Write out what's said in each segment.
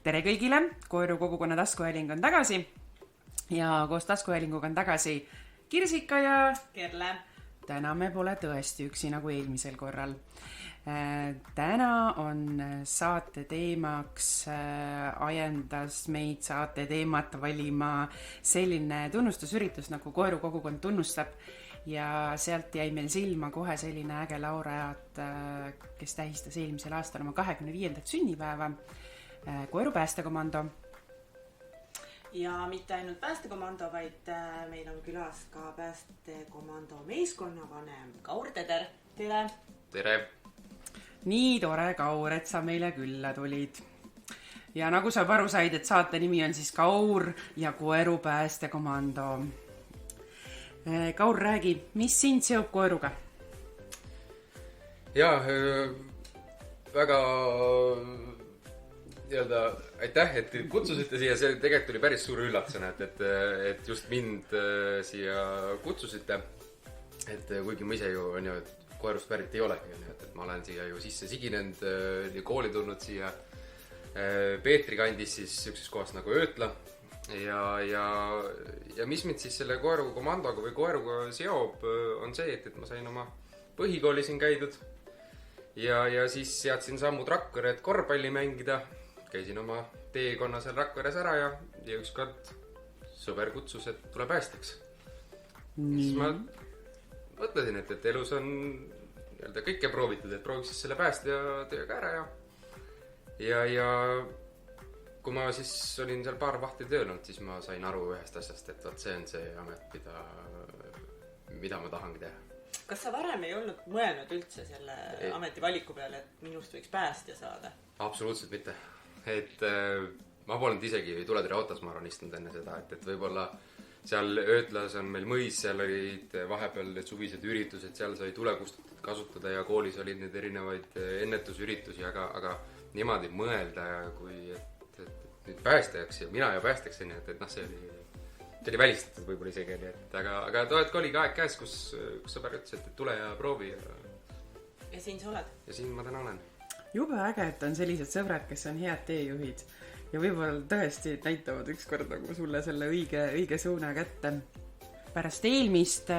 Tere kõigile, Koeru kogukonna taskuhääling on tagasi ja koos taskuhäälinguga on tagasi Kirsika ja Kerle. Täna me pole tõesti üksi nagu eelmisel korral. Täna on saate teemaks, ajendas meid saate teemat valima selline tunnustusüritus nagu Koeru kogukond tunnustab ja sealt jäi meil silma kohe selline äge laureaat, kes tähistas eelmisel aastal oma 25. sünnipäeva, Koeru päästekomando. Ja mitte ainult päästekomando, vaid meil on külas ka päästekomando meeskonnavanem Kaur Teder. Tere! Tere! Nii tore, Kaur, et sa meile külla tulid. Ja nagu sa aru said, et saate nimi on siis Kaur ja Koeru päästekomando. Kaur, räägi, mis sind seob Koeruga? Jaa, väga aitäh, et kutsusite siia, see tegelikult oli päris suur üllatusena, et just mind siia kutsusite. Et kuigi ma ise ju on ju, et Koerust pärit ei olegi, et ma olen siia ju sisse siginenud, kooli tulnud siia Peetri kandis siis ükses kohas nagu Öötla. Ja mis mind siis selle Koeru komandoga või Koeruga seob, on see, et ma sain oma põhikooli siin käidud. Ja siis seadsin sammud Rakvere, et korvpalli mängida. Käisin oma teekonna seal Rakveres ära ja ükskord sõber kutsus, et tule päästjaks. Siis ma mõtlesin, et elus on kõike proovitud, et prooviks siis selle päästja tööga ära ja kui ma siis olin seal paar vahti töönud, siis ma sain aru ühest asjast, et see on see amet, mida ma tahangi teha. Kas sa varem ei olnud mõelnud üldse selle ameti valiku peale, et minust võiks päästja saada? Absoluutselt mitte. Et ma polnud isegi Tuletõrje autos, ma arvan, istunud enne seda, et võib-olla seal Öötlas on meil mõis, seal olid vahepeal suvised üritused, seal sai tulekustutit kasutada ja koolis olid need erinevaid ennetusüritusi, aga niimoodi mõelda, kui et nüüd päästajaks ja mina ja päästajaks, et see oli välistatud võib-olla isegi, aga toetki oli ka aeg käes, kus sõber ütles, et tule ja proovi. Ja siin sa oled? Ja siin ma täna olen. Jube äge, et on sellised sõbrad, kes on head teejuhid ja võib-olla tõesti näitavad ükskord nagu sulle selle õige suuna kätte. Pärast eelmist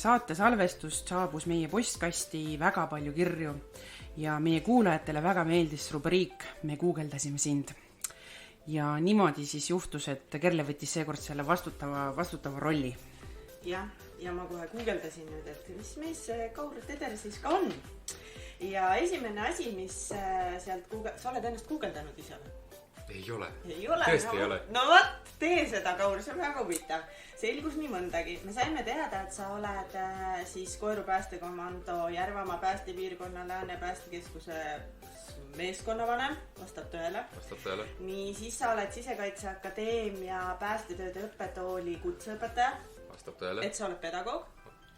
saate salvestust saabus meie postkasti väga palju kirju ja meie kuulajatele väga meeldis rubriik Me guugeldasime sind. Ja niimoodi siis juhtus, et Kerle võttis seekord selle vastutava rolli. Ja ma kohe guugeldasin nüüd, et mis mees Kaur Teder siis ka on. Ja esimene asi, mis sealt sa oled ennast guugeldanud ise või? Ei ole. Tõesti ei ole. No võt, tee seda, Kaur, see on väga huvitav. Selgus nii mõndagi. Me saime teada, et sa oled siis Koeru päästekomando Järvamaa päästepiirkonna Lääne päästekeskuse meeskonnavanem, vastab tõele. Vastab tõele. Nii, siis sa oled Sisekaitseakadeemia päästetööde õppetooli kutseõpetaja. Vastab tõele. Et sa oled pedagoog.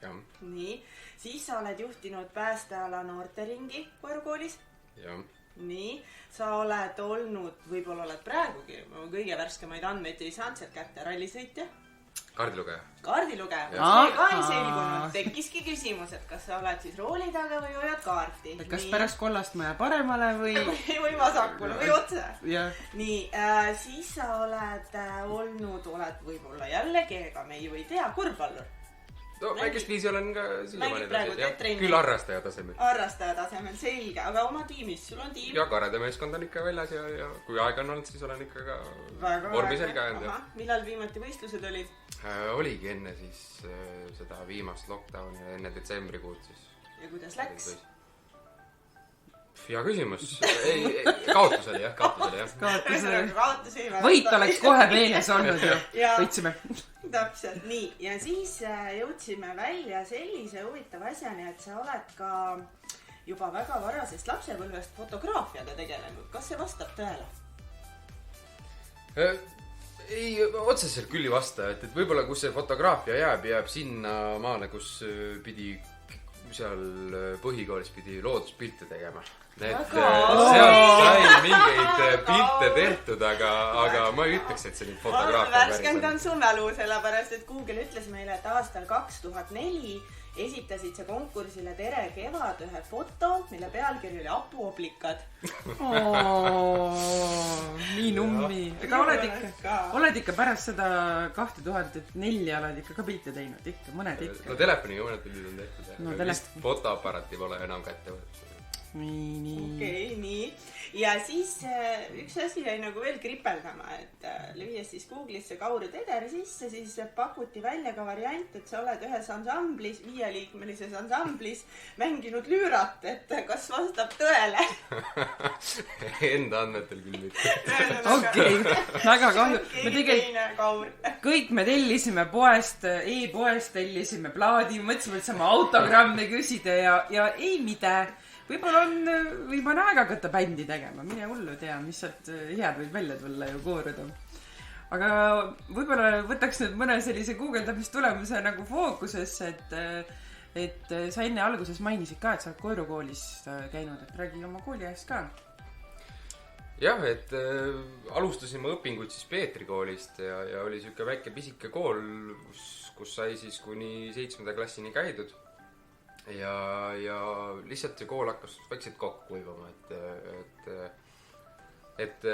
Ja. Nii, siis sa oled juhtinud päästeala noorteringi Koeru koolis. Ja. Nii, sa oled olnud, võib-olla oled praegugi, kõige värskemaid andmeid ei saanud sealt kätte, rallisõitja. Kaardilugeja. See ka ei selgunud. Tekkiski küsimus, et kas sa oled siis rooli taga või hoiad kaarti. Kas pärast kollast maja paremale või vasakule või otse. Ja. Nii, siis sa oled võib-olla jällegi, ega me ju ei tea, korvpallur. No, väikest viisi olen ka mängid praegu, teed trenni. Küll harrastaja tasemel. Harrastaja tasemel, selge. Aga oma tiimis, sul on tiim? Ja karademeeskond on ikka väljas ja kui aeg on olnud, siis olen ikka ka vormisel käinud. Millal viimati võistlused olid? Oligi enne siis seda viimast lockdowni ja enne detsembrikuud siis. Ja kuidas läks? Hea küsimus. Kaotus oli jah. Kaotusi. Võit oleks kohe meeles olnud ju. Võitsime. Täpselt, nii. Ja siis jõudsime välja sellise huvitava asjani, et sa oled ka juba väga varasest lapsepõlvest fotograafiaga tegelenud. Kas see vastab tõele? Ei, otseselt küll ei vasta, et võib-olla kus see fotograafia jääb sinna maale, kus pidi seal põhikoolis pidi looduspilte tegema. Seal sai mingeid pilte tehtud, aga ma ei ütleks, et see nüüd fotograafia värskendan su mälu, sellepärast, et Google ütles meile, et aastal 2004 esitasid sa konkursile Tere kevad ühe foto, mille pealkiri oli Apuoblikad. Nii Nummi. Ega oled ikka pärast seda 2004 oled ikka ka pilte teinud, ikka, mõned ikka. No telefoniga mõned pildid on tehtud. No, vist fotoaparaati pole enam kätte võetud. Okei, nii. Ja siis üks asi jäi nagu veel kripeldama, et lüües siis Google'isse Kaur Teder sisse, siis pakuti välja ka variant, et sa oled ühes ansamblis, 5-liikmelises ansamblis mänginud lüürat, et kas vastab tõele? Enda andmetel küll mitte. Okei, väga kahju. Kõik me tellisime poest, e-poest tellisime plaadi, mõtlesime, et saame autogrammi küsida ja ei mida. Võib-olla on aega hakata bändi tegema, mine hullu tea, mis sealt head võib välja tulla ju kooruda. Aga võib-olla võtaks nüüd mõne sellise guugeldamistulemuse nagu fookusesse, et sa enne alguses mainisid ka, et sa oled koorukoolis käinud, et räägi oma kooliajast ka. Jah, et alustasime õpinguid siis Peetri koolist ja oli siuke väike pisike kool, kus sai siis kuni 7. klassini käidud. Ja lihtsalt see kool hakkas väikselt kokku kuivama, et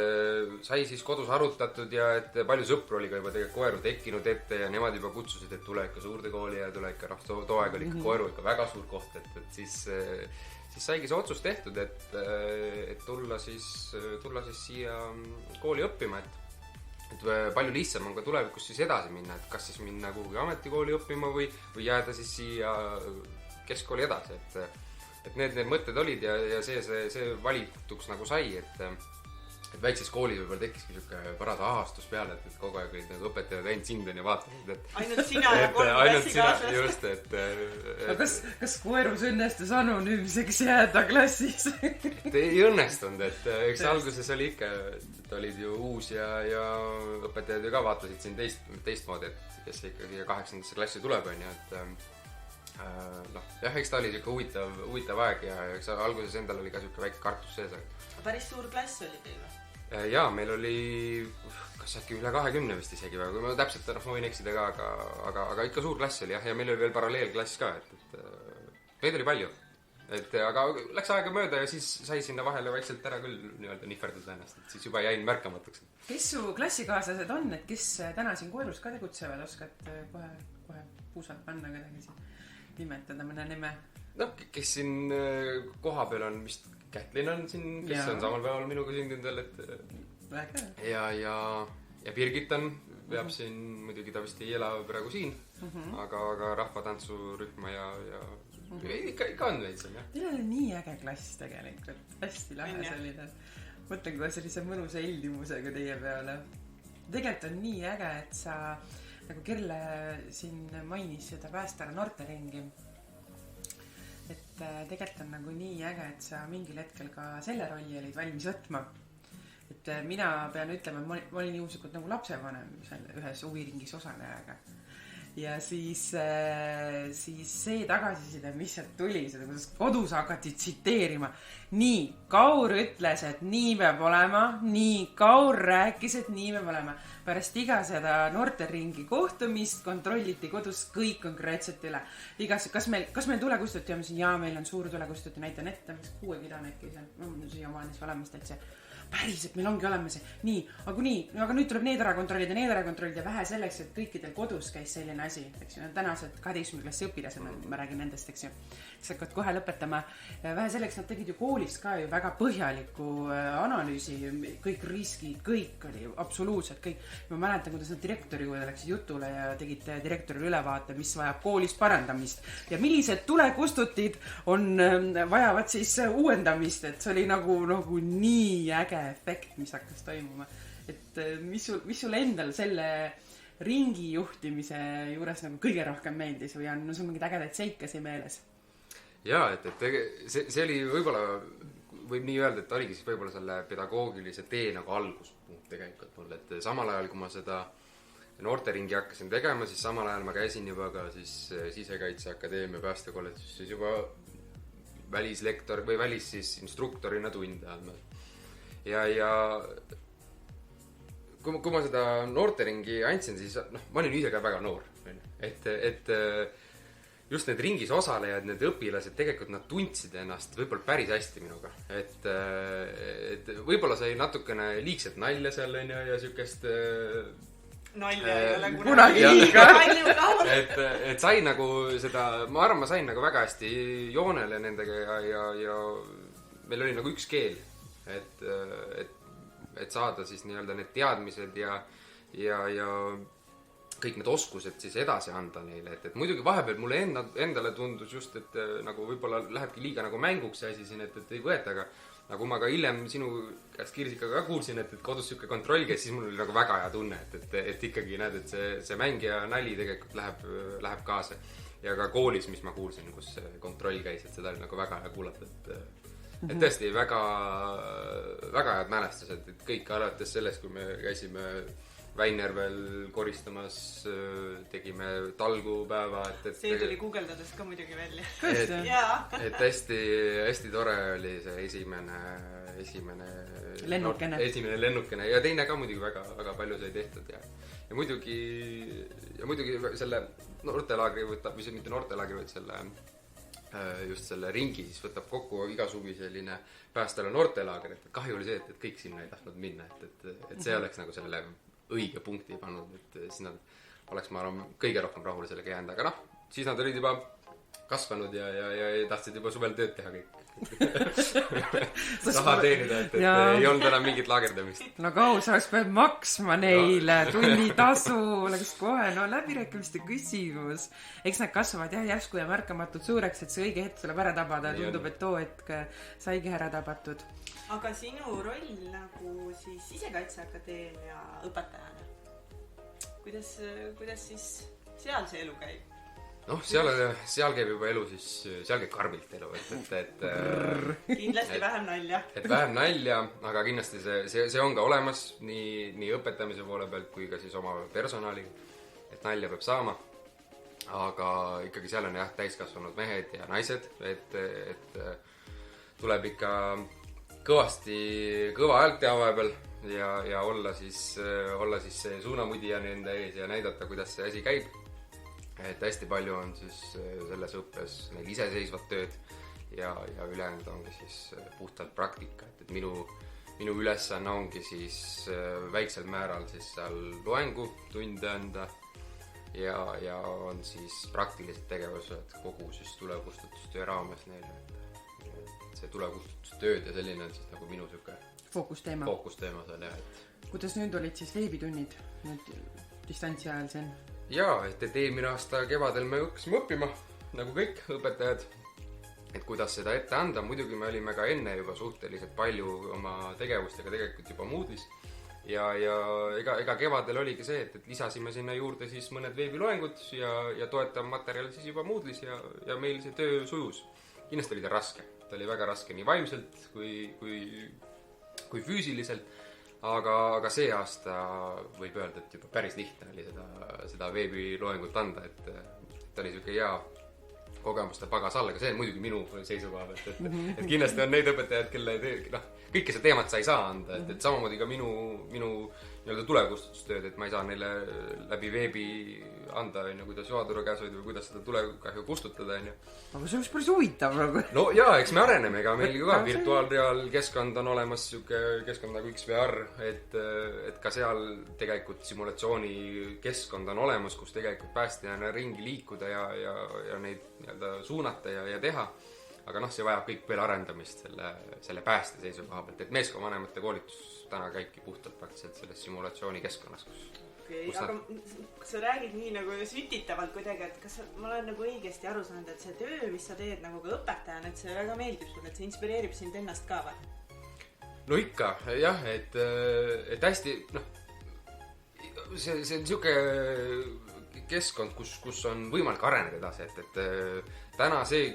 sai siis kodus arutatud ja et palju sõpru oli ka juba tegelikult koeru tekkinud ette ja nemad juba kutsusid, et tule ikka suurde kooli ja tule ikka, too aeg oli ikka koeru ikka väga suur koht, et siis saigi see otsus tehtud, et tulla siis siia kooli õppima, et palju lihtsam on ka tulevikus siis edasi minna, et kas siis minna kuhugi ametikooli õppima või jääda siis siia keskkooli edasi, et need mõtted olid ja see valituks nagu sai, et väikses koolis võib-olla tekkiski siuke paras ahastus peale, et kogu aeg olid need õpetajad ainult sind on ja vaatasid, et ainult sina ja 3 klassikaaslast. Just, aga kas koerus õnnestus anonüümseks jääda klassis? Et ei õnnestunud, et eks alguses oli ikka, et olid ju uus ja õpetajad ju ka vaatasid siin teistmoodi, et kes ikkagi 8. klassi tuleb, on ju, et jah, eks ta oli siuke huvitav aeg ja eks alguses endal oli ka siuke väike kartus sees. Päris suur klass oli teil või? Jaa, meil oli kas äkki üle 20 vist isegi või, kui ma täpselt ma võin eksida ka, aga ikka suur klass oli jah, ja meil oli veel paralleelklass ka, et meid oli palju. Aga läks aega mööda ja siis sai sinna vahele vaikselt ära küll nii-öelda nihverdada ennast, et siis juba jäin märkamatuks. Kes su klassikaaslased on, et kes täna siin koerus ka tegutsevad, oskad kohe puusalt panna kedagi siin? Nimetada mõne nime? No, kes siin koha peal on, vist Kätlin on siin, kes on samal päeval minuga sündinud, et ja Birgit on, veab siin, muidugi ta vist ei ela praegu siin, aga rahvatantsurühma ja ikka on veits on, jah. Teil oli nii äge klass tegelikult, hästi lahe selline. Mõtlen kohe sellise mõnusa heldimusega teie peale. Tegelikult on nii äge, et sa nagu Kerle siin mainis seda Päästara noorteringi, et tegelikult on nagu nii äge, et sa mingil hetkel ka selle rolli olid valmis võtma. Et mina pean ütlema, et ma olin juhuslikult nagu lapsevanem ühes huviringis osalejaga. Ja siis see tagasiside, mis sealt tuli, seda kuidas kodus hakati tsiteerima. Nii, Kaur ütles, et nii peab olema, nii Kaur rääkis, et nii peab olema. Pärast iga seda noorteringi kohtumist kontrolliti kodus kõik konkreetselt üle. Kas meil tulekustuti ja ma siin, jaa, meil on suur tulekustuti, näitan ette, 6 kida näkki seal, siia maanis olemas täitsa. Päriselt, meil ongi olemas nii, aga nüüd tuleb need ära kontrollida vähe selleks, et kõikidel kodus käis selline asi, eks ju, tänased 12. klassi õpilased, ma räägin nendest, eks ju, kes hakkavad kohe lõpetama, vähe selleks, nad tegid ju koolis ka ju väga põhjaliku analüüsi, kõik riskid, kõik oli absoluutselt kõik. Ma mäletan, kuidas nad direktori juurde läksid jutule ja tegid direktorile ülevaate, mis vajab koolis parandamist ja millised tulekustutid vajavad siis uuendamist, et see oli nagu nii äge efekt, mis hakkas toimuma. Et mis sul endal selle ringi juhtimise juures nagu kõige rohkem meeldis või on sul mingid ägedaid seikasi meeles? Jaa, et see oli võib-olla, võib nii öelda, et oligi siis võib-olla selle pedagoogilise tee nagu alguspunkt tegelikult mul, et samal ajal, kui ma seda noorteringi hakkasin tegema, siis samal ajal ma käisin juba ka siis Sisekaitseakadeemia päästekolledžis siis juba välislektor või siis instruktorina tunde andma. Ja kui ma seda noorteringi andsin, siis ma olin ise ka väga noor. Et just need ringis osalejad, need õpilased, tegelikult nad tundsid ennast võib-olla päris hästi minuga. Et võib-olla sai natukene liigset nalja seal, ja siukest nalja ei ole kunagi liiga. Et sain nagu seda, ma arvan, ma sain nagu väga hästi joonele nendega ja meil oli nagu üks keel. Et saada siis nii-öelda need teadmised ja kõik need oskused siis edasi anda neile, et muidugi vahepeal mulle endale tundus just, et nagu võib-olla lähebki liiga nagu mänguks see asi siin, et ei võeta, aga nagu ma ka hiljem sinu käest Kirsikaga ka kuulsin, et kodus siuke kontroll käis, siis mul oli nagu väga hea tunne, et ikkagi näed, et see mängija nali tegelikult läheb kaasa. Ja ka koolis, mis ma kuulsin, kus kontroll käis, et seda oli nagu väga hea kuulata, et tõesti väga, väga head mälestused, et kõik alates sellest, kui me käisime Väinjärvel koristamas, tegime talgupäeva, see tuli guugeldades ka muidugi välja. Et hästi tore oli see esimene lennukene ja teine ka muidugi väga, väga palju sai tehtud ja muidugi selle noortelaagri võtab, või mitte noortelaagri, vaid selle just selle ringi siis võtab kokku iga suvi selline päästele noortelaager, et kahju oli see, et kõik sinna ei tahtnud minna, et see oleks nagu sellele õige punkti pannud, et siis nad oleks, ma arvan, kõige rohkem rahule sellega jäänud, aga siis nad olid juba kasvanud ja tahtsid juba suvel tööd teha kõik. Raha teenida, et ei olnud enam mingit laagerdamist. No kaua sa oleks pead maksma neile, tunnitasu, oleks kohe, läbirääkimiste küsimus. Eks nad kasvavad järsku ja märkamatult suureks, et see õige hetk tuleb ära tabada ja tundub, et too hetk saigi ära tabatud. Aga sinu roll nagu siis Sisekaitseakadeemia õpetajana, kuidas siis seal see elu käib? Seal käib juba elu, siis seal käib karmilt elu, et kindlasti vähem nalja. Et vähem nalja, aga kindlasti see on ka olemas nii õpetamise poole pealt kui ka siis oma personaliga, et nalja peab saama. Aga ikkagi seal on täiskasvanud mehed ja naised, et tuleb ikka kõva häält teha vahepeal ja olla siis see suunamudija nende ees ja näidata, kuidas see asi käib. Et hästi palju on siis selles õppes neil iseseisvat tööd ja ülejäänud ongi siis puhtalt praktika, et minu ülesanne ongi siis väiksel määral siis seal loengutunde anda ja on siis praktilised tegevused kogu siis tulekustutustöö raames neile. See tulekustutustööd ja selline on siis nagu minu siuke fookusteema seal, Kuidas nüüd olid siis veebitunnid nüüd distantsi ajal siin? Jaa, et eelmine aasta kevadel me õppisime õppima, nagu kõik õpetajad, et kuidas seda ette anda. Muidugi me olime ka enne juba suhteliselt palju oma tegevustega tegelikult juba Moodle'is ja ega kevadel oligi see, et lisasime sinna juurde siis mõned veebiloengud ja toetav materjal siis juba Moodle'is ja meil see töö sujus. Kindlasti oli ta raske. Ta oli väga raske nii vaimselt kui füüsiliselt, aga see aasta võib öelda, et juba päris lihtne oli seda veebiloengut anda, et ta oli siuke hea kogemuste pagas all, aga see on muidugi minu seisukoha pealt, et kindlasti on neid õpetajaid, kelle kõike see teemat sa ei saa anda, et samamoodi ka minu nii-öelda tulekustutustööd, et ma ei saa neile läbi veebi anda, kuidas joaturu käes hoida või kuidas seda tulekahju kustutada, Aga see oleks päris huvitav nagu. No jaa, eks me areneme, ega meil ka virtuaalreaalkeskkond on olemas, siuke keskkond nagu XVR, et ka seal tegelikult simulatsiooni keskkond on olemas, kus tegelikult päästjana ringi liikuda ja neid nii-öelda suunata ja teha. Aga see vajab kõik veel arendamist selle pääste seisukoha pealt, et meeskonnavanemate koolitus täna käibki puhtalt praktiliselt selles simulatsiooni keskkonnas, aga sa räägid nii nagu sütitavalt kuidagi, et kas ma olen nagu õigesti aru saanud, et see töö, mis sa teed nagu ka õpetajana, et see väga meeldib sulle, et see inspireerib sind ennast ka või? No ikka, jah, et hästi, see on siuke keskkond, kus on võimalik areneda edasi, et täna see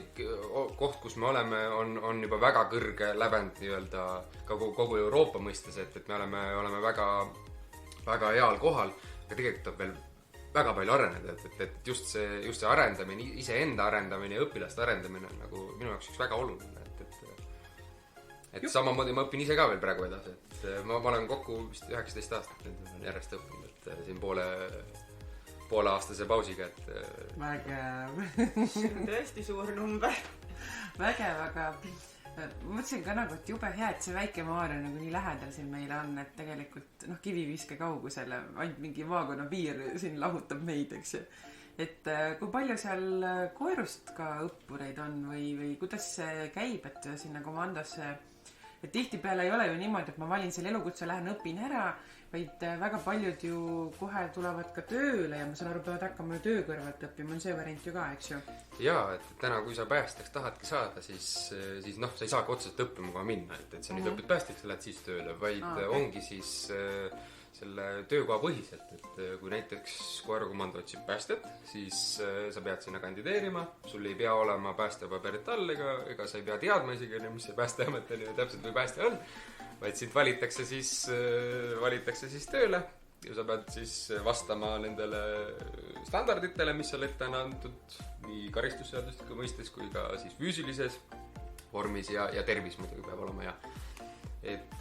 koht, kus me oleme, on juba väga kõrge lävend nii-öelda kogu Euroopa mõistes, et me oleme väga, väga heal kohal, aga tegelikult on veel väga palju areneda, et just see arendamine, iseenda arendamine ja õpilaste arendamine on nagu minu jaoks üks väga oluline, et samamoodi ma õpin ise ka veel praegu edasi, et ma olen kokku vist 19 aastat nüüd järjest õppinud, et siin pooleaastase pausiga, et vägev. See on tõesti suur number. Vägev, aga mõtlesin ka nagu, et jube hea, et see väike Maarja nagu nii lähedal siin meile on, et tegelikult kiviviske kaugusele ainult mingi maakonna piir siin lahutab meid, eks ju. Et kui palju seal koerust ka õppureid on või kuidas see käib, et sinna komandosse, et tihtipeale ei ole ju niimoodi, et ma valin selle elukutse, lähen õpin ära, vaid väga paljud ju kohe tulevad ka tööle ja ma saan aru, peavad hakkama töö kõrvalt õppima, on see variant ju ka, eks ju? Jaa, et täna, kui sa päästjaks tahadki saada, siis sa ei saagi otseselt õppima kohe minna, et sa nüüd õpid päästjaks ja lähed siis tööle, vaid ongi siis selle töökoha põhiselt, et kui näiteks koerakomando otsib päästjat, siis sa pead sinna kandideerima, sul ei pea olema päästepaberit all, ega sa ei pea teadma isegi, mis see päästeamet on ja täpselt või päästja on, vaid siit valitakse siis tööle ja sa pead siis vastama nendele standarditele, mis seal ette on antud nii karistusseadustiku mõistes kui ka siis füüsilises vormis ja tervis muidugi peab olema ja et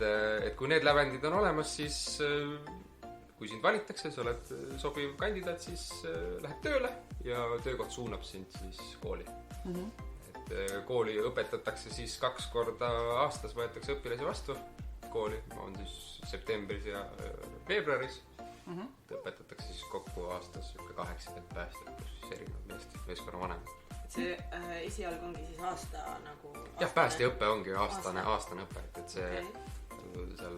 kui need lävendid on olemas, siis kui sind valitakse, sa oled sobiv kandidaat, siis lähed tööle ja töökoht suunab sind siis kooli. Et kooli õpetatakse siis 2 korda aastas, võetakse õpilasi vastu kooli, on siis septembris ja veebruaris. Õpetatakse siis kokku aastas 80 päästjat, kus siis erinevad meeskonna vanemad. See esialgu ongi siis aasta nagu... Jah, päästjaõpe ongi aastane õpe, et see seal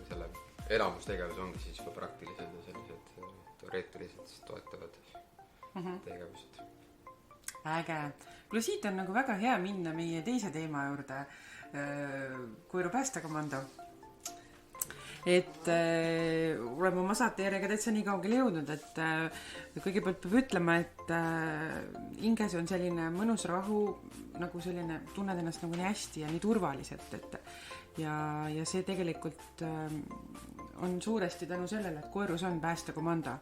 selle elamustegevus ongi siis juba praktilised ja sellised teoreetilised toetavad tegevused. Äge. Kuule, siit on nagu väga hea minna meie teise teema juurde, koeru päästekomando. Et oleme oma saatejärjega täitsa nii kaugele jõudnud, et kõigepealt peab ütlema, et hinges on selline mõnus rahu, nagu selline, tunned ennast nagu nii hästi ja nii turvaliselt, et ja see tegelikult on suuresti tänu sellele, et koerus on päästekomando.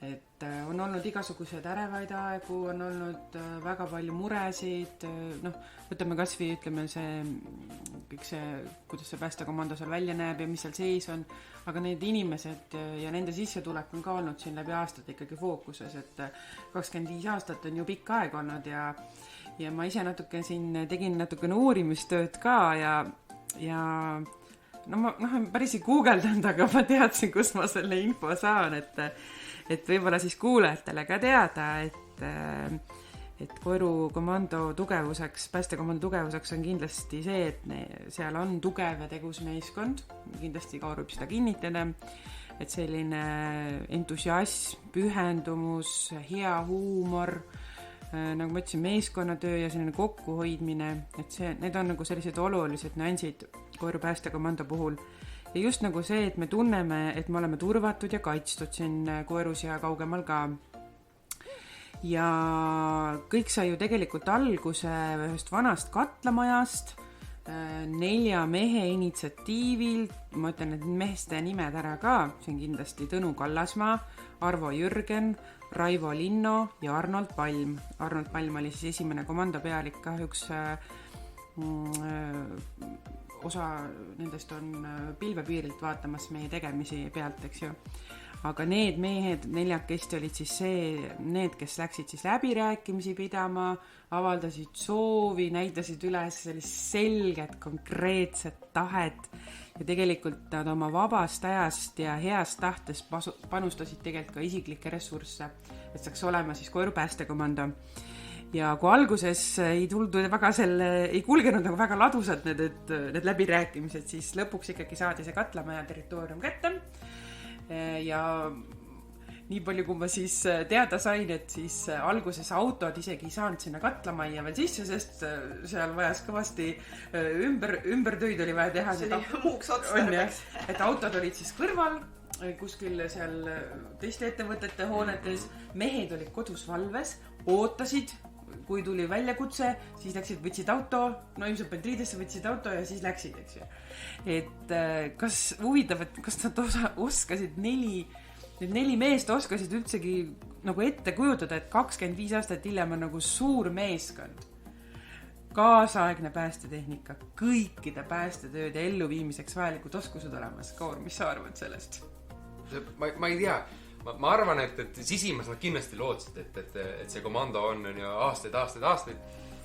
Et on olnud igasugused ärevaid aegu, on olnud väga palju muresid, võtame kas või ütleme kõik see, kuidas see päästekomando seal välja näeb ja mis seal seis on, aga need inimesed ja nende sissetulek on ka olnud siin läbi aastate ikkagi fookuses, et 25 aastat on ju pikk aeg olnud ja ma ise tegin natukene uurimistööd ka ja ma päris ei guugeldanud, aga ma teadsin, kus ma selle info saan, et võib-olla siis kuulajatele ka teada, et koerukomando tugevuseks, päästekomando tugevuseks on kindlasti see, et seal on tugev ja tegus meeskond, kindlasti kaurub seda kinnitada, et selline entusiasm, pühendumus, hea huumor, nagu ma ütlesin, meeskonnatöö ja selline kokkuhoidmine, et need on nagu sellised olulised nüansid koeru päästekomando puhul. Ja just nagu see, et me tunneme, et me oleme turvatud ja kaitstud siin koerus ja kaugemal ka. Ja kõik sai ju tegelikult alguse ühest vanast katlamajast, 4 mehe initsiatiivil, ma ütlen need meeste nimed ära ka, see on kindlasti Tõnu Kallasmaa, Arvo Jürgen, Raivo Linno ja Arnold Palm. Arnold Palm oli siis esimene komandopealik, kahjuks osa nendest on pilvepiirilt vaatamas meie tegemisi pealt, eks ju. Aga need mehed 4 olid siis need, kes läksid siis läbirääkimisi pidama, avaldasid soovi, näitasid üles sellist selget, konkreetset tahet ja tegelikult nad oma vabast ajast ja heast tahtes panustasid tegelikult ka isiklikke ressursse, et saaks olema siis koeru päästekomando. Ja kui alguses ei kulgenud nagu väga ladusad need läbirääkimised, siis lõpuks ikkagi saadi see katlamaja territoorium kätte. Ja nii palju, kui ma siis teada sain, et siis alguses autod isegi ei saanud sinna katlamajja veel sisse, sest seal vajas kõvasti ümbertöid oli vaja teha. See oli muuks otstarbeks. Et autod olid siis kõrval, kuskil seal teiste ettevõtete hoonetes, mehed olid kodus valves, ootasid, kui tuli väljakutse, siis läksid, võtsid auto, no ilmselt Pentriidesse võtsid auto ja siis läksid, eks ju. Et kas huvitav, et kas nad oskasid 4 meest oskasid üldsegi nagu ette kujutada, et 25 aastat hiljem on nagu suur meeskond, kaasaegne päästetehnika, kõikide päästetööde elluviimiseks vajalikud oskused olemas. Kaur, mis sa arvad sellest? Ma ei tea, ma arvan, et sisimas nad kindlasti lootsid, et see komando on ju aastaid,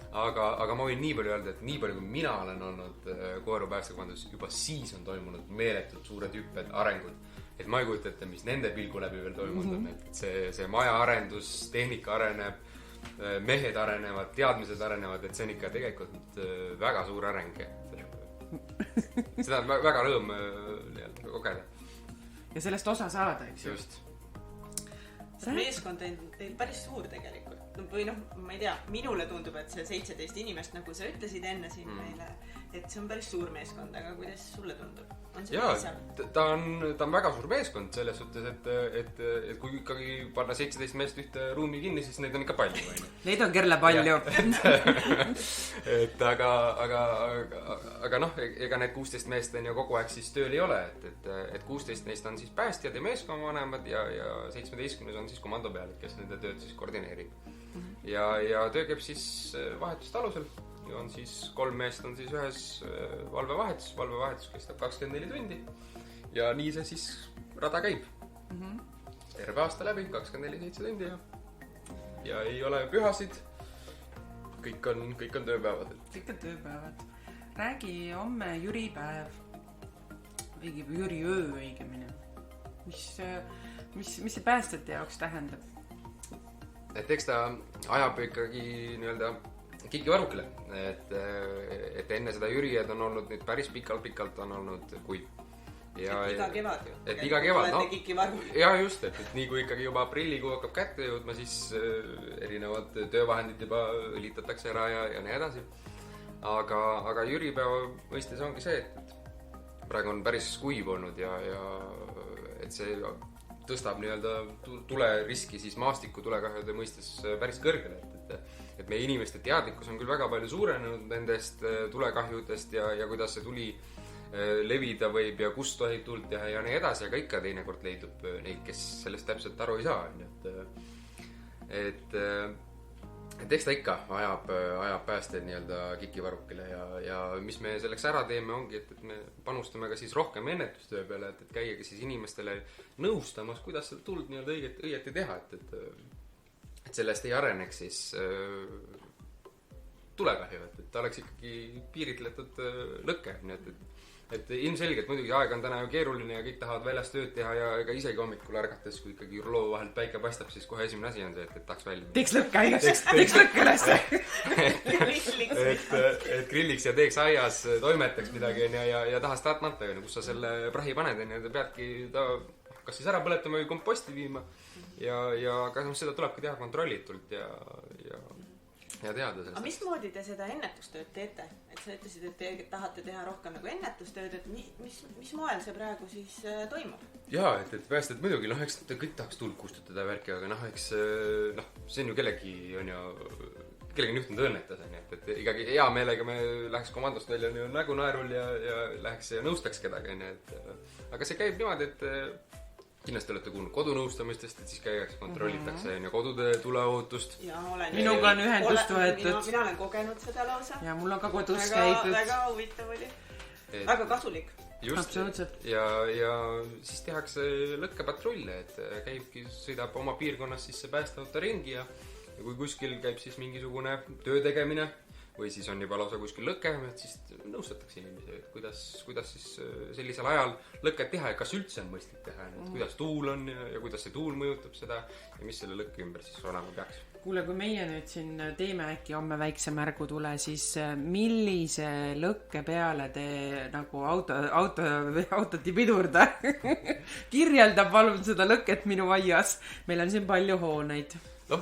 aga ma võin nii palju öelda, et nii palju kui mina olen olnud Koeru päästekomandos, juba siis on toimunud meeletud suured hüpped, arengud, et ma ei kujuta ette, mis nende pilgu läbi veel toimunud on, et see maja arendus, tehnika areneb, mehed arenevad, teadmised arenevad, et see on ikka tegelikult väga suur areng, et seda on väga rõõm kogeda. Ja sellest osa saada, eks ju? Just. See meeskond on teil päris suur tegelikult. Või ma ei tea, minule tundub, et see 17 inimest, nagu sa ütlesid enne siin meile, et see on päris suur meeskond, aga kuidas sulle tundub? Jaa, ta on väga suur meeskond selles suhtes, et kui ikkagi panna 17 meest ühte ruumi kinni, siis neid on ikka palju. Neid on kerle palju. Et aga ega need 16 meest on ju kogu aeg siis tööl ei ole, et 16 neist on siis päästjad ja meeskonnavanemad ja 17 on siis komando peal, kes nende tööd siis koordineerib. Ja töö käib siis vahetuste alusel. On siis 3 meest on siis ühes valvevahetus kestab 24 tundi ja nii see siis rada käib terve aasta läbi 24-7 tundi ja ei ole pühasid, kõik on tööpäevad. Kõik on tööpäevad. Räägi homme jüripäev või jüriöö õigemini, mis see päästjate jaoks tähendab? Et eks ta ajab ikkagi nii-öelda kikivarukile, et enne seda jürijad on olnud nüüd päris pikalt on olnud kuid. Iga kevad ju. Et iga kevad, ja just, et nii kui ikkagi juba aprillikuu hakkab kätte jõudma, siis erinevad töövahendid juba õlitatakse ära ja nii edasi. Aga jüripäeva mõistes ongi see, et praegu on päris kuiv olnud ja et see tõstab nii-öelda tuleriski siis maastiku tulekahjude mõistes päris kõrgele, et meie inimeste teadlikkus on küll väga palju suurenenud nendest tulekahjudest ja kuidas see tuli levida võib ja kust tohib tuld teha ja nii edasi, aga ikka teinekord leidub neid, kes sellest täpselt aru ei saa. Et eks ta ikka ajab päästed nii-öelda kikivarukile ja mis me selleks ära teeme ongi, et me panustame ka siis rohkem ennetustöö peale, et käiagi siis inimestele nõustamas, kuidas seda tuld nii-öelda õieti teha, et sellest ei areneks siis tulekahju, et ta oleks ikkagi piiritletud lõkke, et ilmselgelt muidugi aeg on täna ju keeruline ja kõik tahavad väljas tööd teha ja ega isegi hommikul ärgates, kui ikkagi loo vahelt päike paistab, siis kohe esimene asi on see, et tahaks välja. Teeks lõkke aias, teeks lõkke ülesse. Et grilliks ja teeks aias, toimetaks midagi ja tahas tahtmata, kus sa selle prahi paned, ta peadki ta kas siis ära põletama või komposti viima ja ka seda tulebki teha kontrollitult ja teada sellest. Aga mismoodi te seda ennetustööd teete? Et sa ütlesid, et te tahate teha rohkem nagu ennetustööd, et mis moel see praegu siis toimub? Jaa, et päästjad muidugi, eks kõik tahaks tuld kustutada värki, aga eks see on ju kellegi on juhtunud õnnetas, et ikkagi hea meelega me läheks komandost välja nägu naerul ja läheks ja nõustaks kedagi, aga see käib niimoodi, et kindlasti olete kuulnud kodunõustamistest, et siis käiaks kontrollitakse kodude tuleohutust. Minuga on ühendust võetud. Mina olen kogenud seda lausa. Ja mul on ka kodus käidud. Väga huvitav oli. Väga kasulik. Just. Ja siis tehakse lõkkepatrulle, et käibki, sõidab oma piirkonnas siis see päästeauto ringi ja kui kuskil käib siis mingisugune töö tegemine või siis on juba lausa kuskil lõke, et siis nõustatakse inimesi, et kuidas siis sellisel ajal lõket teha ja kas üldse on mõistlik teha, et kuidas tuul on ja kuidas see tuul mõjutab seda ja mis selle lõkke ümber siis olema peaks. Kuule, kui meie nüüd siin teeme äkki homme väikse märgu tule, siis millise lõkke peale te nagu autot ei pidurda? Kirjelda palun seda lõket minu aias. Meil on siin palju hooneid.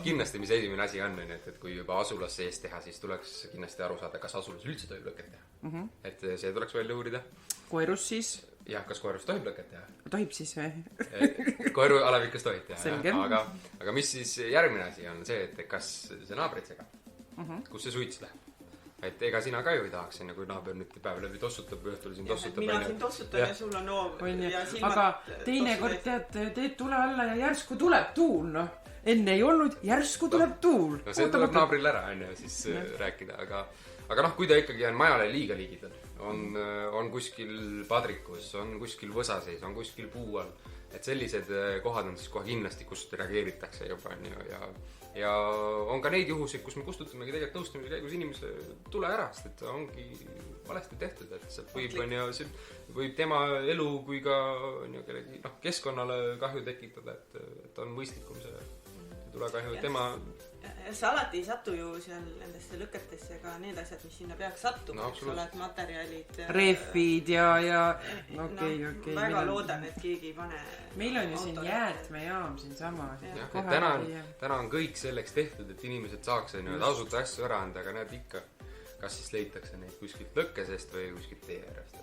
Kindlasti, mis esimene asi on, et kui juba asulas sees teha, siis tuleks kindlasti aru saada, kas asulas üldse tohib lõket teha. Et see tuleks välja uurida. Koerus siis? Jah, kas koerus tohib lõket teha? Tohib siis või? Koeru alavikas tohib teha. Selge. Aga mis siis järgmine asi on see, et kas see naabrid segab? Kus see suits läheb? Et ega sina ka ju ei tahaks, kui naaber nüüd päev läbi tossutab või õhtul siin tossutab. Mina siin tossutan ja sul on noov ja silmad. Aga teinekord teed tule alla ja järsku tuleb tuul, Enne ei olnud, järsku tuleb tuul. See tuleb naabril ära, siis rääkida. Aga kui ta ikkagi on majale liiga liigidel, on kuskil padrikus, on kuskil võsa sees, on kuskil puu all. Et sellised kohad on siis kohe kindlasti, kust reageeritakse juba ja on ka neid juhuseid, kus me kustutamegi tegelikult nõustamise käigus inimese tule ära, sest et ongi valesti tehtud, et sealt võib tema elu kui ka kellegi keskkonnale kahju tekitada, et on mõistlikum see tulekahju tema. Sa alati ei satu ju seal nendesse lõketesse ka need asjad, mis sinna peaks sattuma, eks ole, et materjalid rehvid ja okei. Väga loodan, et keegi ei pane meil on ju siin jäätmejaam siin samas. Täna on kõik selleks tehtud, et inimesed saaks tasuta asju ära anda, aga näed ikka, kas siis leitakse neid kuskilt lõkke seest või kuskilt tee äärest.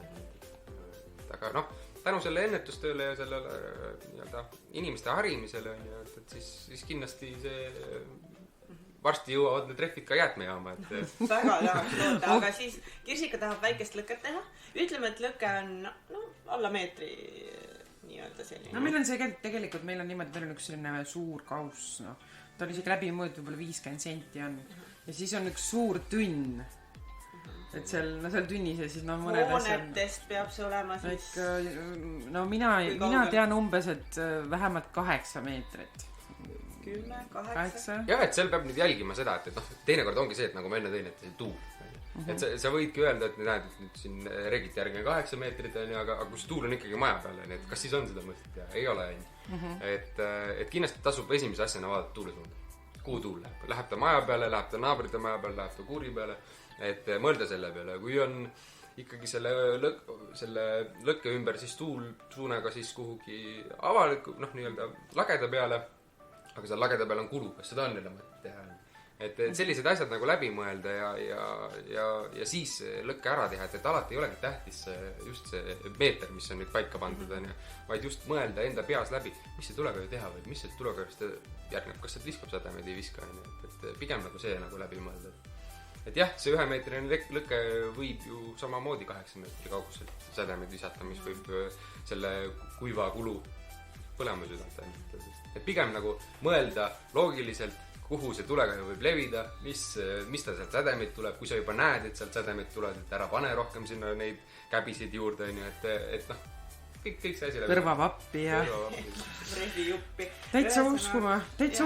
Aga tänu selle ennetustööle ja sellele inimeste harimisele et siis kindlasti see varsti jõuavad need rehvid ka jäätmejaama, väga tahaks loota, aga siis Kirsika tahab väikest lõket teha. Ütleme, et lõke on alla meetri nii-öelda selline. Meil on see tegelikult, meil on niimoodi, meil on üks selline suur kauss, ta on isegi läbimõõt võib-olla 50 senti on ja siis on üks suur tünn. Et seal tünnis ja siis mõned hoonetest peab see olema siis mina tean umbes, et vähemalt 8 meetrit 10, 8 jah, et seal peab nüüd jälgima seda, et teinekord ongi see, et nagu ma enne tõin, et see tuul et sa võidki öelda, et näed, et nüüd siin reeglite järgi 8 meetrit aga kui see tuul on ikkagi maja peal, et kas siis on seda mõtet ja ei ole et kindlasti tasub esimese asjana vaadata tuule suunda, kuhu tuul läheb ta maja peale, läheb ta naabrite maja peale, läheb ta kuuri peale, et mõelda selle peale, kui on ikkagi selle lõkke ümber siis tuul suunaga siis kuhugi avaliku, nii-öelda lageda peale, aga seal lageda peal on kulu, kas seda on jälle mõtet teha. Et sellised asjad nagu läbi mõelda ja siis lõkke ära teha, et alati ei olegi tähtis just see meeter, mis on nüüd paika pandud, vaid just mõelda enda peas läbi, mis see tulekahju teha või mis see tulekahjust järgneb, kas see viskab sädemeid ei viska, et pigem nagu see nagu läbi mõelda. Et jah, see 1-meetrine lõke võib ju samamoodi 8 meetri kauguselt sädemeid visata, mis võib selle kuiva kulu põlema südata. Et pigem nagu mõelda loogiliselt, kuhu see tulekahju võib levida, mis ta sealt sädemeid tuleb, kui sa juba näed, et sealt sädemeid tuleb, et ära pane rohkem sinna neid käbisid juurde, et kõik see asi läbi. Kõrvavappi ja rehvijuppi. Täitsa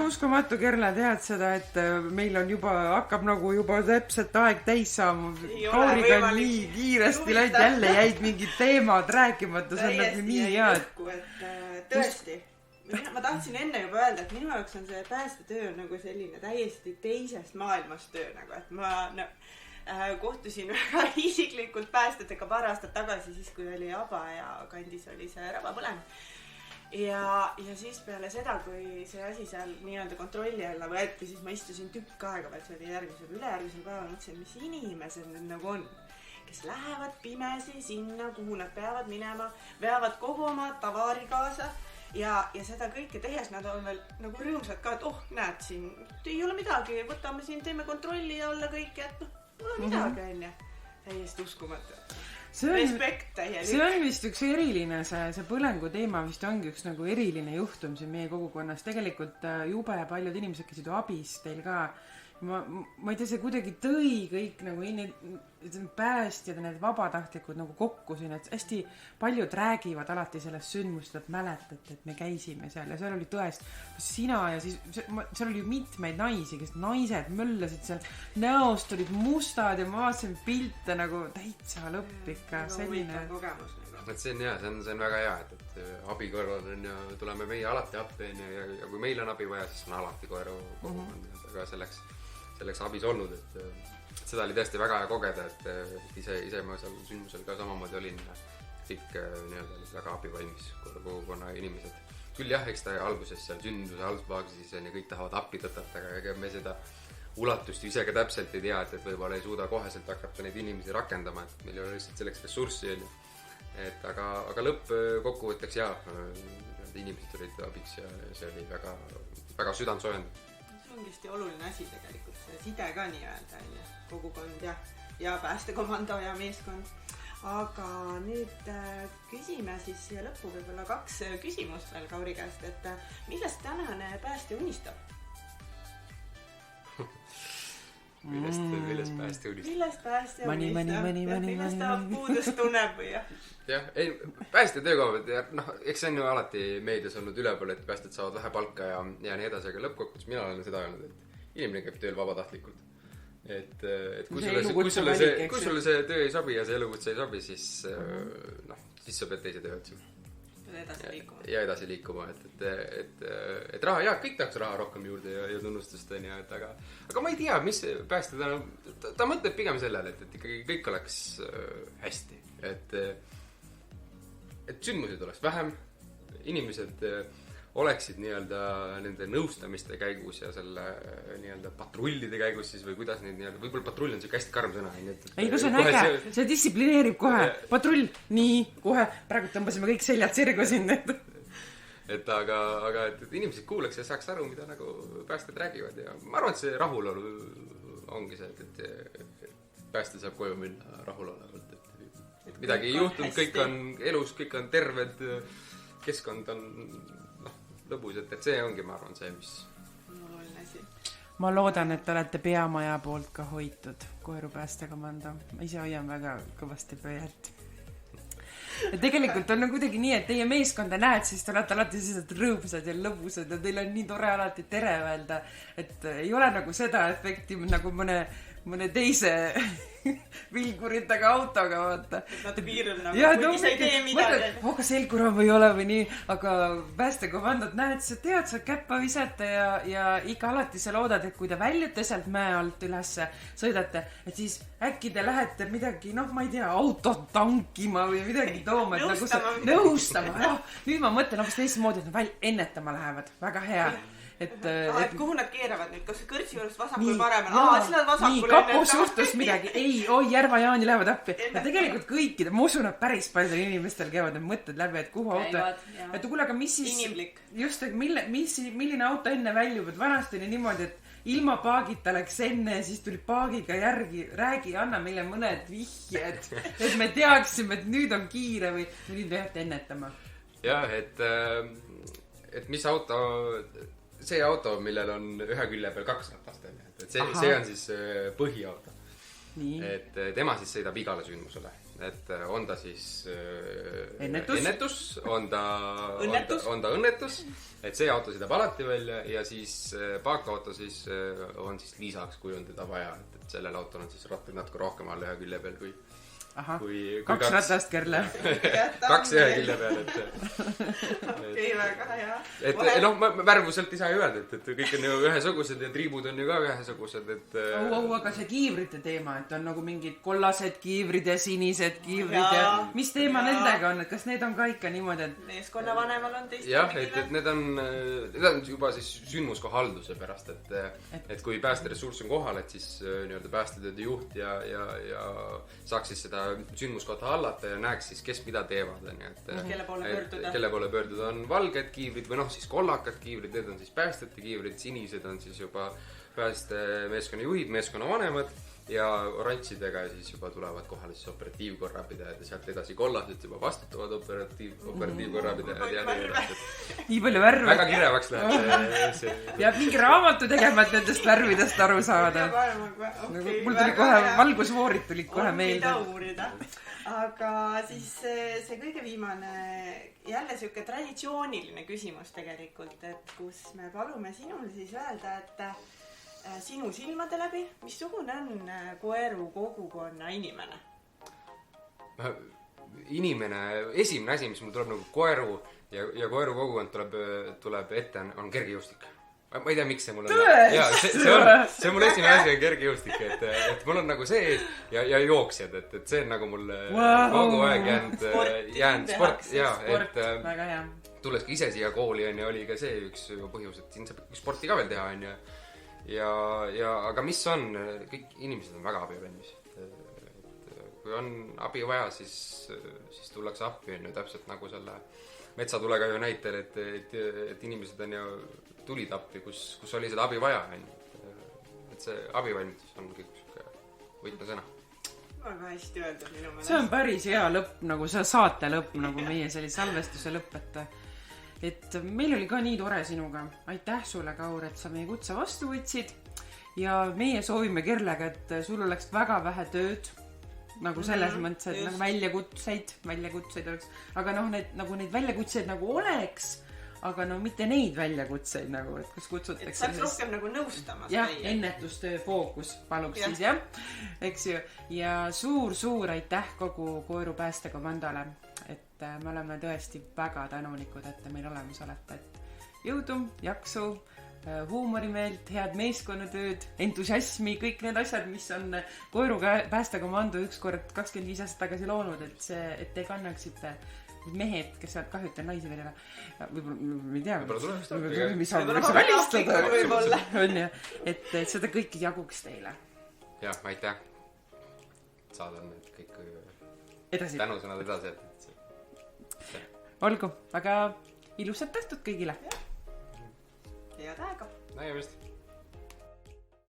uskumatu, Kerle, tead seda, et meil on hakkab nagu juba täpselt aeg täis saama. Kauriga on nii kiiresti läinud, jälle jäid mingid teemad rääkimata, see on nagu nii hea. Tõesti. Ma tahtsin enne juba öelda, et minu jaoks on see päästetöö nagu selline täiesti teisest maailmast töö, et ma kohtusin väga isiklikult päästetega paar aastat tagasi, siis kui oli Aba ja kandis oli see rabapõleng. Ja siis peale seda, kui see asi seal nii-öelda kontrolli alla võeti, siis ma istusin tükk aega, vaid see oli ülejärgmisel päeval, mõtlesin, mis inimesed need nagu on, kes lähevad pimesi sinna, kuhu nad peavad minema, veavad kogu oma tavaari kaasa. Ja seda kõike tehes nad on veel nagu rõõmsad ka, et näed siin, ei ole midagi, võtame siin, teeme kontrolli alla kõike, et pole midagi, onja. Täiesti uskumatu. Respekt täielik. See on vist üks eriline, see põlengu teema vist ongi üks nagu eriline juhtum siin meie kogukonnas. Tegelikult jube paljud inimesed käisid abis teil ka. Ma ei tea, see kuidagi tõi kõik nagu päästjad ja need vabatahtlikud nagu kokku siin, et hästi paljud räägivad alati sellest sündmust, et mäletate, et me käisime seal ja seal oli tõest sina ja siis seal oli mitmeid naisi, kes naised möllasid seal, näost olid mustad ja ma vaatasin pilte nagu täitsa lõpp ikka selline kogemus. Et see on hea, see on väga hea, et abi kõrval on ja tuleme meie alati appi ja kui meil on abi vaja, siis on alati koeru aga selleks abis olnud, et seda oli tõesti väga hea kogeda, et ise ma seal sündmusel ka samamoodi olin kõik nii-öelda väga abivalmis kogukonna inimesed. Küll jah, eks ta alguses seal sündmuse algusfaasis ja kõik tahavad appi tõtata, aga ega me seda ulatust ise ka täpselt ei tea, et võib-olla ei suuda koheselt hakata neid inimesi rakendama, et meil ei ole lihtsalt selleks ressurssi. Aga lõppkokkuvõtteks inimesed olid abiks ja see oli väga, väga südantsoojendav. See on kindlasti oluline asi tegelikult, see side ka nii-öelda, kogukond ja päästekomando ja meeskond. Aga nüüd küsime siis siia lõppu võib-olla 2 küsimust veel Kauri käest, et millest tänane päästja unistab? millest päästja unistab. Millest päästja Money, unistab? money, money, Millest ta money. puudust tunneb või jah? Jah, ei, päästja töökohad, eks see on ju alati meedias olnud ülepool, et päästjad saavad vähe palka ja nii edasi, aga lõppkokkuvõttes mina olen seda öelnud, et inimene käib tööl vabatahtlikult. Et kui sulle see töö ei sobi ja see elukutse ei sobi, siis sa pead teise töö otsima. Ja edasi liikuma, et raha, jah, kõik tahaks raha rohkem juurde ja tunnustust, aga ma ei tea, mis päästja ta mõtleb pigem sellele, et ikkagi kõik oleks hästi, et sündmuseid oleks vähem, inimesed oleksid nii-öelda nende nõustamiste käigus ja selle nii-öelda patrullide käigus siis või kuidas neid nii-öelda, võib-olla patrull on siuke hästi karm sõna. Ei, kui see on äge, see distsiplineerib kohe. Patrull, nii, kohe, praegu tõmbasime kõik seljad sirgu siin. Aga et inimesed kuuleks ja saaks aru, mida nagu päästjad räägivad ja ma arvan, et see rahulolu ongi see, et päästja saab koju minna rahulolevalt, et midagi ei juhtunud, kõik on elus, kõik on terved, keskkond on lõbus, et see ongi, ma arvan, see, mis ma loodan, et olete peamaja poolt ka hoitud koeru päästekomando. Ma ise hoian väga kõvasti pöialt. Ja tegelikult on kuidagi nii, et teie meeskonda näed, siis te olete alati sellised rõõmsad ja lõbusad ja teil on nii tore alati tere öelda, et ei ole nagu seda efekti nagu mõne teise vilguritega autoga, vaata. Nad piiril nagu, kuigi sa ei tee midagi. Aga selguraam või ole või nii, aga päästekomandot näed, sa tead, sa käppa visata ja ikka alati sa loodad, et kui te väljute sealt mäe alt ülesse, sõidate, et siis äkki te lähete midagi, ma ei tea, autot tankima või midagi tooma. Nõustama. Nüüd ma mõtlen hoopis teistmoodi, et nad ennetama lähevad. Väga hea. Et kuhu nad keeravad nüüd, kas kõrtsi juures vasakul paremale? Siis nad vasakul nii, kapus juhtus midagi. Ei, Järva-Jaani lähevad appi. Ja tegelikult kõikide, ma usun, et päris paljudel inimestel käivad need mõtted läbi, et kuhu auto. Et kuule, aga mis siis... Inimlik. Just, et milline auto enne väljub, et vanasti oli niimoodi, et ilma paagita läks enne ja siis tuli paagiga järgi. Räägi, anna meile mõned vihjed, et me teaksime, et nüüd on kiire või nüüd peate ennetama. Jah, et mis auto... See auto, millel on ühe külje peal 2 ratast, et see on siis põhiauto. Et tema siis sõidab igale sündmusele. Et on ta siis ennetus, on ta õnnetus, et see auto sõidab alati välja ja siis paakauto siis on siis lisaks, kui on teda vaja, et sellel autol on siis rattid natuke rohkem alla ühe külje peal kui 2 ratast kerle. 2 ühe külje peal, Okei, väga hea. Et värvuselt ei saa ju öelda, et kõik on ju ühesugused ja triibud on ju ka ühesugused, et... Aga see kiivrite teema, et on nagu mingid kollased kiivrid ja sinised kiivrid ja... Mis teema nendega on, et kas need on ka ikka niimoodi, et... Meeskonnavanemal on teist... Jah, et need on juba siis sündmuskoha halduse pärast, et kui päästeressurss on kohal, et siis nii-öelda päästetööde juht ja saaks siis seda sündmuskohta hallata ja näeks siis, kes mida teevad. Kelle poole pöörduda on valged kiivrid või siis kollakad kiivrid, need on siis päästjate kiivrid, sinised on siis juba päästemeeskonna juhid, meeskonna vanemad ja oranžidega siis juba tulevad kohale siis operatiivkorrapidajad ja sealt edasi kollased juba vastutavad operatiivkorrapidajad ja nii edasi. Nii palju värve. Väga kirevaks läheb see. Peab mingi raamatu tegema, et nendest värvidest aru saada. Mul tuli kohe, valgusvoorid tulid kohe meelde. Aga siis see kõige viimane, jälle siuke traditsiooniline küsimus tegelikult, et kus me palume sinul siis öelda, et sinu silmade läbi, missugune on koeru kogukonna inimene? Inimene, esimene asi, mis mul tuleb nagu koeru ja koeru kogukond tuleb ette, on kergejõustik. Ma ei tea, miks see mul on... See on mul esimene asi on kergejõustik, et mul on nagu see ja jooksjad, et see on nagu mul kogu aeg jäänud sport. Väga hea. Tulles ka ise siia kooli oli ka see üks põhjus, et siin saab sporti ka veel teha, aga mis on, kõik inimesed on väga abivalmis. Kui on abi vaja, siis tullakse appi, täpselt nagu selle metsatulega ju näitel, et inimesed on ju tulid appi, kus oli seda abi vaja. Et see abivalmidus on kõik võtmesõna. Väga hästi öeldud minu meelest. See on päris hea lõpp, nagu see saate lõpp, nagu meie sellise salvestuse lõpp, et meil oli ka nii tore sinuga. Aitäh sulle, Kaur, et sa meie kutse vastu võtsid ja meie soovime Kerlega, et sul oleks väga vähe tööd, nagu selles mõttes, et just. nagu väljakutseid oleks, aga noh, neid väljakutseid nagu oleks, aga no mitte neid väljakutseid nagu, et kus kutsutakse. Et saaks rohkem nagu nõustamas jah, ennetustöö fookus paluks siis, jah, eks ju. Ja suur aitäh kogu Koeru päästekomandole, et me oleme tõesti väga tänulikud, et te meil olemas olete, et jõudu, jaksu, huumorimeelt, head meeskonnatööd, entusiasmi, kõik need asjad, mis on Koeru päästekomando ükskord 25 aastat tagasi loonud, et te kannaksite mehed, kes saavad kahjuta naisi veel ära. Võib-olla, ma ei tea. Mis võiks välistada. On jah, et seda kõike jaguks teile. Jah, aitäh. Saadan need kõik tänusõnad edasi. Olgu, väga ilusat õhtut kõigile. Head aega. Nägemist.